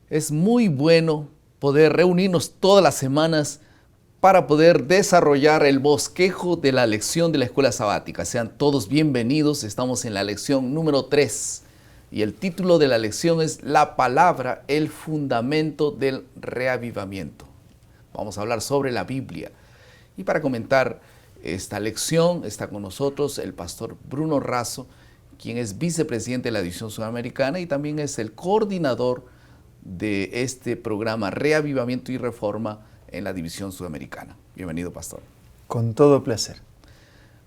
Es muy bueno poder reunirnos todas las semanas para poder desarrollar el bosquejo de la lección de la escuela sabática. Sean todos bienvenidos, estamos en la lección número 3 y el título de la lección es La palabra, el fundamento del reavivamiento. Vamos a hablar sobre la Biblia y para comentar esta lección está con nosotros el pastor Bruno Razo, quien es vicepresidente de la División Sudamericana y también es el coordinador de este programa Reavivamiento y Reforma en la División Sudamericana. Bienvenido, pastor. Con todo placer.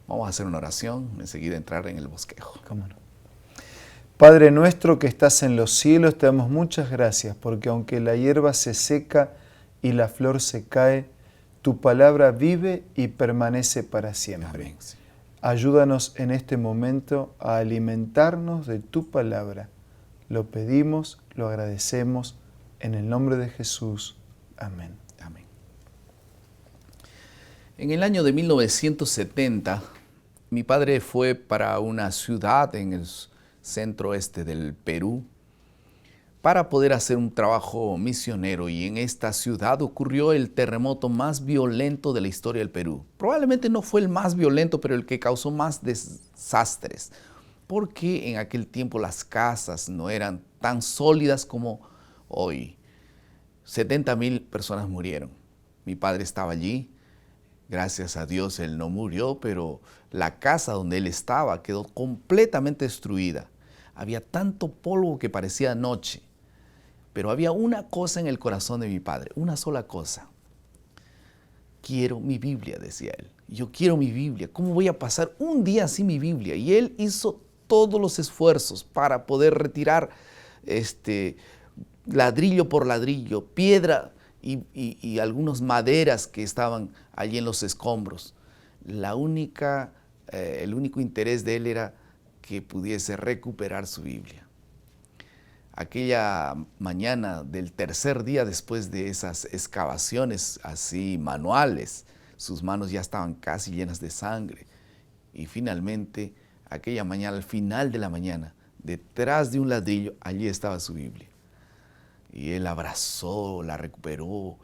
Vamos a hacer una oración, enseguida entrar en el bosquejo. ¿Cómo no? Padre nuestro que estás en los cielos, te damos muchas gracias porque aunque la hierba se seca y la flor se cae, tu palabra vive y permanece para siempre. Amén. Ayúdanos en este momento a alimentarnos de tu palabra. Lo pedimos, lo agradecemos, en el nombre de Jesús. Amén. Amén. En el año de 1970, mi padre fue para una ciudad en el centro oeste del Perú para poder hacer un trabajo misionero, y en esta ciudad ocurrió el terremoto más violento de la historia del Perú. Probablemente no fue el más violento, pero el que causó más desastres, porque en aquel tiempo las casas no eran tan sólidas como hoy. 70,000 personas murieron. Mi padre estaba allí. Gracias a Dios él no murió, pero la casa donde él estaba quedó completamente destruida. Había tanto polvo que parecía noche. Pero había una cosa en el corazón de mi padre, una sola cosa. Quiero mi Biblia, decía él. Yo quiero mi Biblia. ¿Cómo voy a pasar un día sin mi Biblia? Y él hizo todos los esfuerzos para poder retirar ladrillo por ladrillo, piedra y algunas maderas que estaban allí en los escombros. El único interés de él era que pudiese recuperar su Biblia. Aquella mañana del tercer día después de esas excavaciones así manuales, sus manos ya estaban casi llenas de sangre. Y finalmente, aquella mañana, al final de la mañana, detrás de un ladrillo, allí estaba su Biblia. Y él abrazó, la recuperó,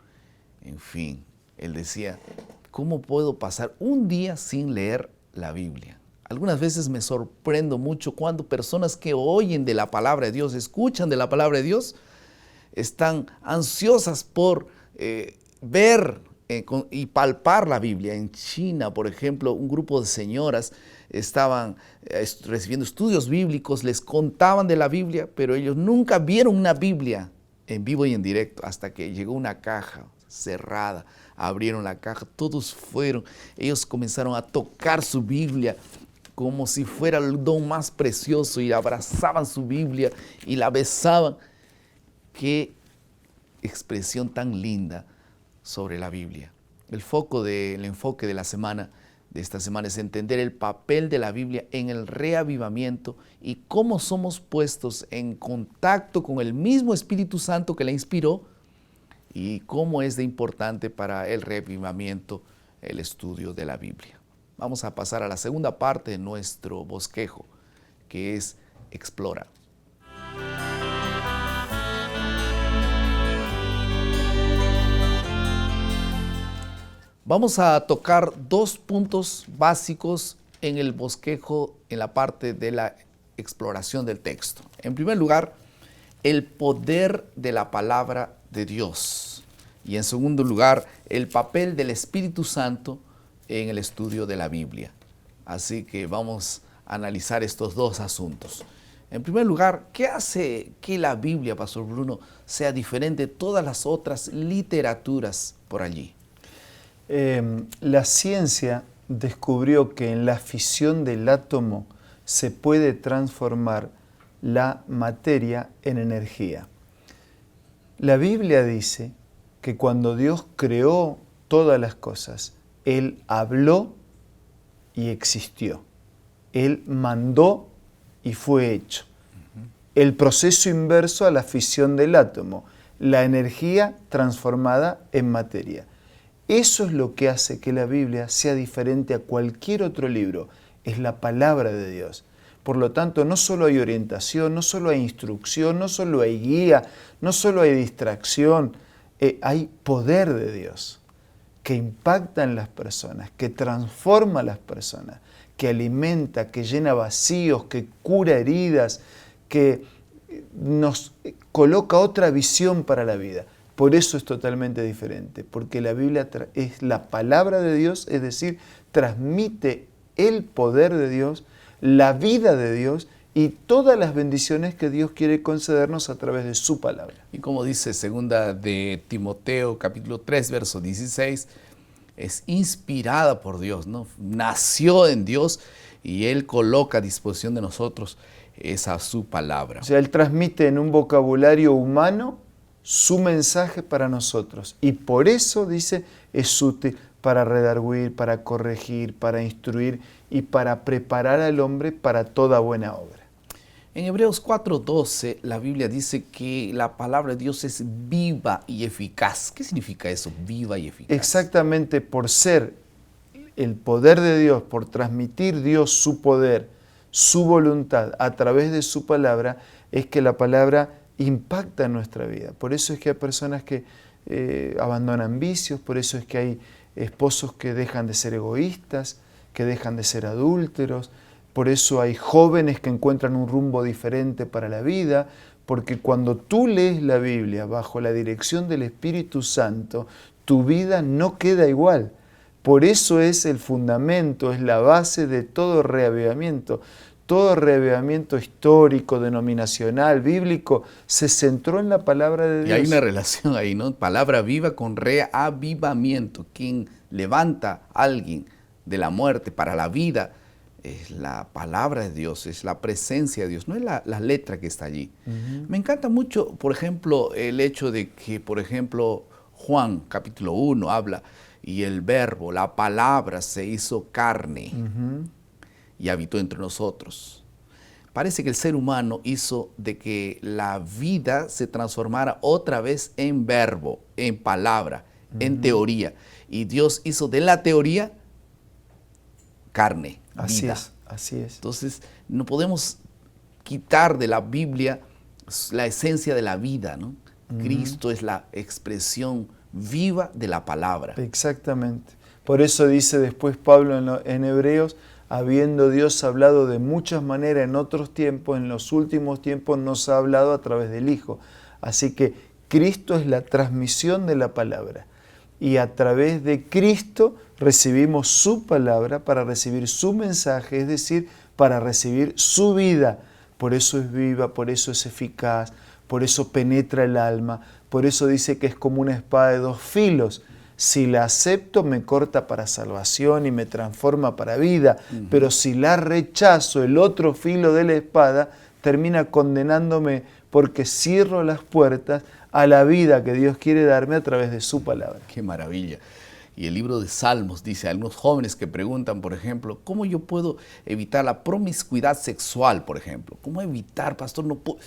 en fin. Él decía, ¿cómo puedo pasar un día sin leer la Biblia? Algunas veces me sorprendo mucho cuando personas que oyen de la palabra de Dios, escuchan de la palabra de Dios, están ansiosas por ver y palpar la Biblia. En China, por ejemplo, un grupo de señoras estaban recibiendo estudios bíblicos, les contaban de la Biblia, pero ellos nunca vieron una Biblia en vivo y en directo hasta que llegó una caja cerrada. Abrieron la caja, todos fueron, ellos comenzaron a tocar su Biblia como si fuera el don más precioso y abrazaban su Biblia y la besaban. Qué expresión tan linda sobre la Biblia. El enfoque de la semana, de esta semana, es entender el papel de la Biblia en el reavivamiento y cómo somos puestos en contacto con el mismo Espíritu Santo que la inspiró y cómo es de importante para el reavivamiento el estudio de la Biblia. Vamos a pasar a la segunda parte de nuestro bosquejo, que es Explora. Vamos a tocar dos puntos básicos en el bosquejo, en la parte de la exploración del texto. En primer lugar, el poder de la palabra de Dios. Y en segundo lugar, el papel del Espíritu Santo en el estudio de la Biblia. Así que vamos a analizar estos dos asuntos. En primer lugar, ¿qué hace que la Biblia, Pastor Bruno, sea diferente de todas las otras literaturas por allí? La ciencia descubrió que en la fisión del átomo se puede transformar la materia en energía. La Biblia dice que cuando Dios creó todas las cosas, Él habló y existió. Él mandó y fue hecho. El proceso inverso a la fisión del átomo, la energía transformada en materia. Eso es lo que hace que la Biblia sea diferente a cualquier otro libro. Es la palabra de Dios. Por lo tanto, no solo hay orientación, no solo hay instrucción, no solo hay guía, no solo hay distracción, hay poder de Dios que impacta en las personas, que transforma a las personas, que alimenta, que llena vacíos, que cura heridas, que nos coloca otra visión para la vida. Por eso es totalmente diferente, porque la Biblia es la palabra de Dios, es decir, transmite el poder de Dios, la vida de Dios y todas las bendiciones que Dios quiere concedernos a través de su palabra. Y como dice segunda de Timoteo, capítulo 3, verso 16, es inspirada por Dios, ¿no? Nació en Dios y Él coloca a disposición de nosotros esa su palabra. O sea, Él transmite en un vocabulario humano su mensaje para nosotros. Y por eso, dice, es útil para redarguir, para corregir, para instruir y para preparar al hombre para toda buena obra. En Hebreos 4:12, la Biblia dice que la palabra de Dios es viva y eficaz. ¿Qué significa eso, viva y eficaz? Exactamente por ser el poder de Dios, por transmitir Dios su poder, su voluntad a través de su palabra, es que la palabra impacta en nuestra vida. Por eso es que hay personas que abandonan vicios, por eso es que hay esposos que dejan de ser egoístas, que dejan de ser adúlteros, por eso hay jóvenes que encuentran un rumbo diferente para la vida, porque cuando tú lees la Biblia bajo la dirección del Espíritu Santo, tu vida no queda igual. Por eso es el fundamento, es la base de todo reavivamiento. Todo reavivamiento histórico, denominacional, bíblico, se centró en la palabra de Dios. Y hay una relación ahí, ¿no? Palabra viva con reavivamiento. Quien levanta a alguien de la muerte para la vida es la palabra de Dios, es la presencia de Dios, no es la letra que está allí. Me encanta mucho, por ejemplo, el hecho de que, por ejemplo, Juan capítulo 1 habla, y el verbo, la palabra se hizo carne y habitó entre nosotros. Parece que el ser humano hizo de que la vida se transformara otra vez en verbo, en palabra, en teoría. Y Dios hizo de la teoría carne, Así vida. así es. Entonces, no podemos quitar de la Biblia la esencia de la vida, ¿no? Cristo es la expresión viva de la palabra. Exactamente. Por eso dice después Pablo en Hebreos, habiendo Dios hablado de muchas maneras en otros tiempos, en los últimos tiempos nos ha hablado a través del Hijo. Así que Cristo es la transmisión de la palabra. Y a través de Cristo recibimos su palabra para recibir su mensaje, es decir, para recibir su vida. Por eso es viva, por eso es eficaz, por eso penetra el alma, por eso dice que es como una espada de dos filos. Si la acepto, me corta para salvación y me transforma para vida, pero si la rechazo, el otro filo de la espada termina condenándome porque cierro las puertas a la vida que Dios quiere darme a través de su palabra. ¡Qué maravilla! Y el libro de Salmos dice a algunos jóvenes que preguntan, por ejemplo, ¿cómo yo puedo evitar la promiscuidad sexual, por ejemplo? ¿Cómo evitar, pastor? No puedo.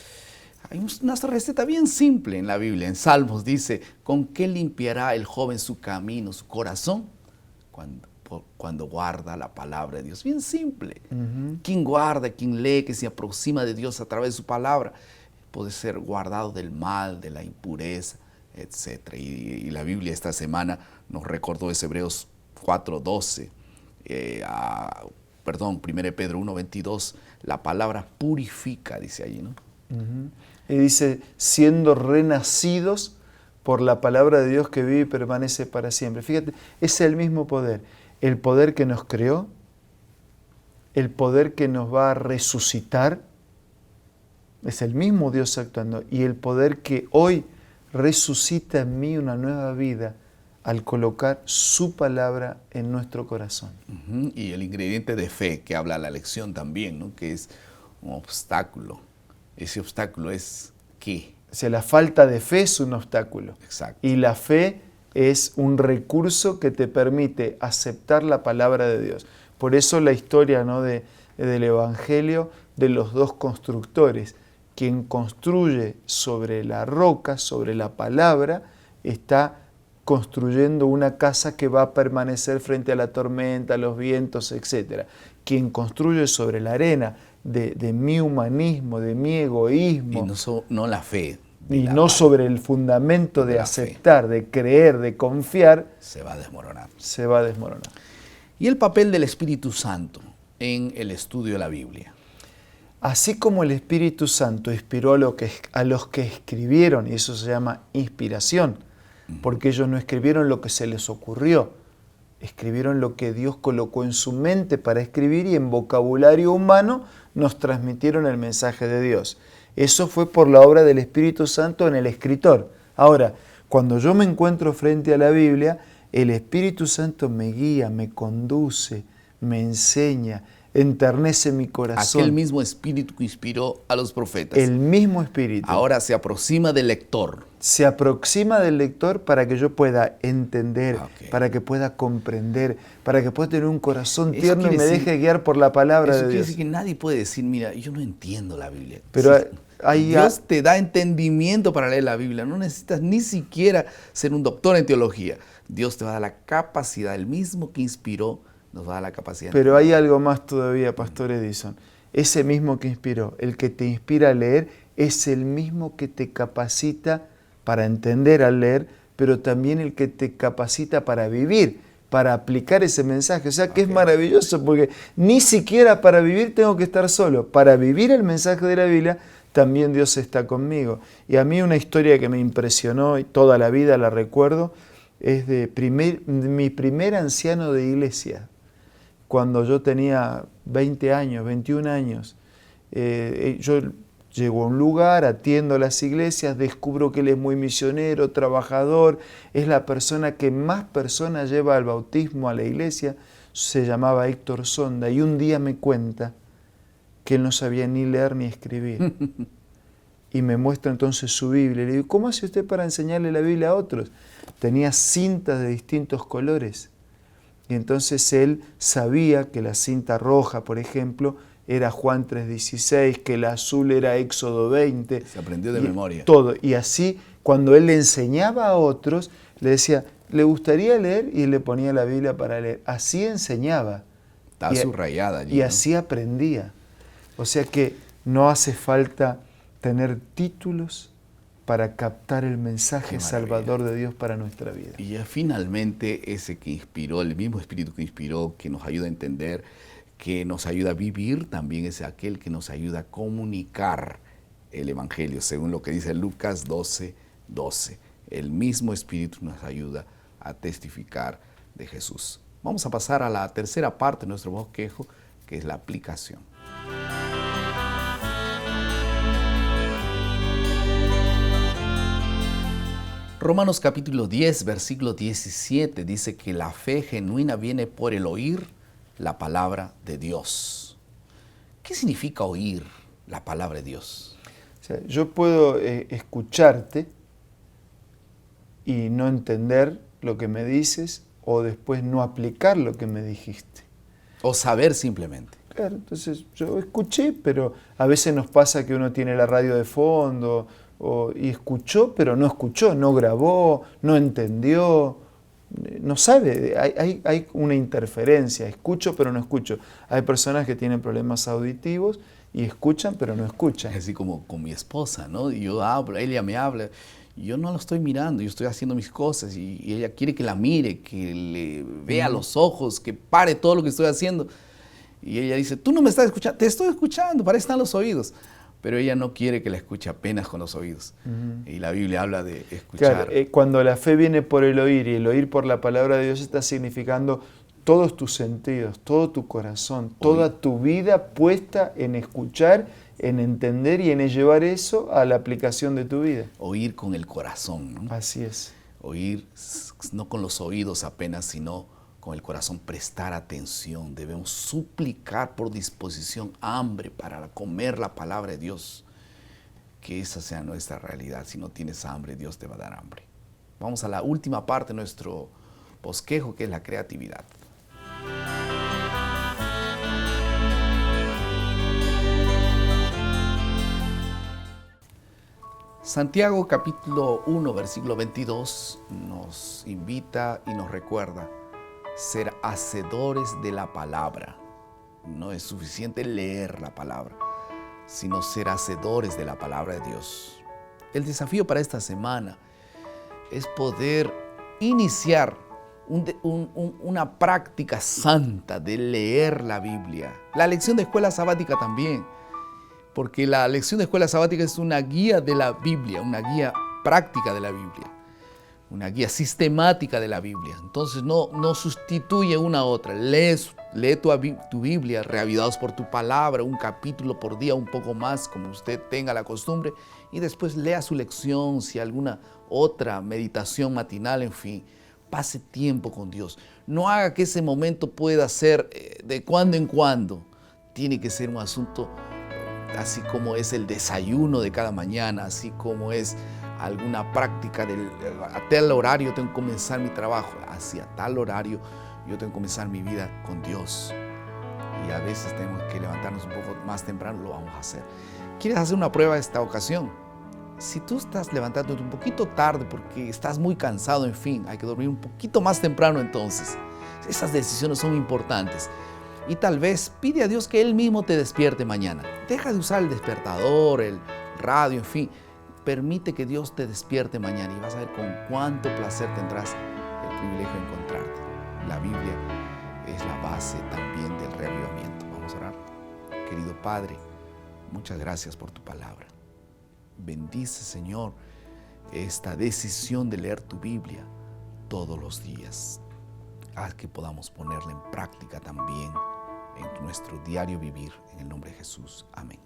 Hay una receta bien simple en la Biblia. En Salmos dice, ¿con qué limpiará el joven su camino, su corazón? Cuando guarda la palabra de Dios. Bien simple. Quien guarda, quien lee, que se aproxima de Dios a través de su palabra, puede ser guardado del mal, de la impureza, etc. Y la Biblia esta semana nos recordó ese Hebreos 4:12, 1 Pedro 1:22, la palabra purifica, dice allí, ¿no? Y dice, siendo renacidos por la palabra de Dios que vive y permanece para siempre. Fíjate, es el mismo poder. El poder que nos creó, el poder que nos va a resucitar, es el mismo Dios actuando. Y el poder que hoy resucita en mí una nueva vida al colocar su palabra en nuestro corazón. Y el ingrediente de fe que habla la lección también, ¿no? Que es un obstáculo. Ese obstáculo es ¿qué? O sea, la falta de fe es un obstáculo. Exacto. Y la fe es un recurso que te permite aceptar la palabra de Dios. Por eso la historia, ¿no? del Evangelio de los dos constructores. Quien construye sobre la roca, sobre la palabra, está construyendo una casa que va a permanecer frente a la tormenta, a los vientos, etc. Quien construye sobre la arena, de mi humanismo, de mi egoísmo. Y no la fe. Y no sobre el fundamento de aceptar, de creer, de confiar. Se va a desmoronar. Se va a desmoronar. ¿Y el papel del Espíritu Santo en el estudio de la Biblia? Así como el Espíritu Santo inspiró a los que escribieron, y eso se llama inspiración, porque ellos no escribieron lo que se les ocurrió, escribieron lo que Dios colocó en su mente para escribir y en vocabulario humano nos transmitieron el mensaje de Dios. Eso fue por la obra del Espíritu Santo en el escritor. Ahora, cuando yo me encuentro frente a la Biblia, el Espíritu Santo me guía, me conduce, me enseña, enternece mi corazón. Aquel mismo Espíritu que inspiró a los profetas. El mismo Espíritu. Ahora se aproxima del lector. Se aproxima del lector para que yo pueda entender, para que pueda comprender, para que pueda tener un corazón tierno y me deje guiar por la palabra de Dios. Eso quiere decir que nadie puede decir, mira, yo no entiendo la Biblia. Pero sí, Dios te da entendimiento para leer la Biblia. No necesitas ni siquiera ser un doctor en teología. Dios te va a dar la capacidad, el mismo que inspiró, nos va a dar la capacidad. Pero hay algo más todavía, Pastor Edison. Ese mismo que inspiró, el que te inspira a leer, es el mismo que te capacita para entender al leer, pero también el que te capacita para vivir, para aplicar ese mensaje. O sea que es maravilloso, porque ni siquiera para vivir tengo que estar solo. Para vivir el mensaje de la Biblia, también Dios está conmigo. Y a mí una historia que me impresionó y toda la vida la recuerdo, es de mi primer anciano de iglesia. Cuando yo tenía 20 años, 21 años, yo llego a un lugar, atiendo a las iglesias, descubro que él es muy misionero, trabajador, es la persona que más personas lleva al bautismo a la iglesia, se llamaba Héctor Sonda, y un día me cuenta que él no sabía ni leer ni escribir. Y me muestra entonces su Biblia. Le digo, ¿cómo hace usted para enseñarle la Biblia a otros? Tenía cintas de distintos colores. Y entonces él sabía que la cinta roja, por ejemplo, era Juan 3:16, que el azul era Éxodo 20. Se aprendió de memoria. Todo. Y así, cuando él le enseñaba a otros, le decía, ¿le gustaría leer? Y él le ponía la Biblia para leer. Así enseñaba. Está subrayada allí. Y así aprendía. O sea que no hace falta tener títulos para captar el mensaje salvador de Dios para nuestra vida. Y finalmente ese que inspiró, el mismo Espíritu que inspiró, que nos ayuda a entender, que nos ayuda a vivir, también es aquel que nos ayuda a comunicar el Evangelio, según lo que dice Lucas 12:12. El mismo Espíritu nos ayuda a testificar de Jesús. Vamos a pasar a la tercera parte de nuestro bosquejo, que es la aplicación. Romanos capítulo 10, versículo 17 dice que la fe genuina viene por el oír la palabra de Dios. ¿Qué significa oír la palabra de Dios? O sea, yo puedo escucharte y no entender lo que me dices o después no aplicar lo que me dijiste. O saber simplemente. Claro, entonces yo escuché, pero a veces nos pasa que uno tiene la radio de fondo y escuchó, pero no escuchó, no grabó, no entendió, no sabe, hay una interferencia, escucho pero no escucho. Hay personas que tienen problemas auditivos y escuchan pero no escuchan. Así como con mi esposa, ¿no? Yo hablo, ella me habla, yo no la estoy mirando, yo estoy haciendo mis cosas y ella quiere que la mire, que le vea los ojos, que pare todo lo que estoy haciendo. Y ella dice, tú no me estás escuchando, te estoy escuchando, para eso están los oídos. Pero ella no quiere que la escuche apenas con los oídos. Y la Biblia habla de escuchar. Claro, cuando la fe viene por el oír y el oír por la palabra de Dios está significando todos tus sentidos, todo tu corazón, toda tu vida puesta en escuchar, en entender y en llevar eso a la aplicación de tu vida. Oír con el corazón, ¿no? Así es. Oír no con los oídos apenas, sino con el corazón, prestar atención. Debemos suplicar por disposición hambre para comer la palabra de Dios. Que esa sea nuestra realidad. Si no tienes hambre, Dios te va a dar hambre. Vamos a la última parte de nuestro bosquejo, que es la creatividad. Santiago capítulo 1, versículo 22 nos invita y nos recuerda ser hacedores de la palabra No es suficiente leer la palabra, sino ser hacedores de la palabra de Dios. El desafío para esta semana es poder iniciar una práctica santa de leer la Biblia. La lección de escuela sabática también, porque la lección de escuela sabática es una guía de la Biblia, una guía práctica de la Biblia, una guía sistemática de la Biblia. Entonces no sustituye una a otra. Lee tu Biblia, reavivados por tu palabra, un capítulo por día, un poco más, como usted tenga la costumbre, y después lea su lección, si alguna otra meditación matinal, en fin. Pase tiempo con Dios. No haga que ese momento pueda ser de cuando en cuando. Tiene que ser un asunto así como es el desayuno de cada mañana, así como es alguna práctica a tal horario tengo que comenzar mi trabajo, así a tal horario yo tengo que comenzar mi vida con Dios. Y a veces tenemos que levantarnos un poco más temprano, lo vamos a hacer. ¿Quieres hacer una prueba esta ocasión? Si tú estás levantándote un poquito tarde porque estás muy cansado, en fin, hay que dormir un poquito más temprano entonces. Esas decisiones son importantes. Y tal vez pide a Dios que Él mismo te despierte mañana. Deja de usar el despertador, el radio, en fin. Permite que Dios te despierte mañana y vas a ver con cuánto placer tendrás el privilegio de encontrarte. La Biblia es la base también del reavivamiento. Vamos a orar. Querido Padre, muchas gracias por tu palabra. Bendice, Señor, esta decisión de leer tu Biblia todos los días. Haz que podamos ponerla en práctica también en nuestro diario vivir. En el nombre de Jesús. Amén.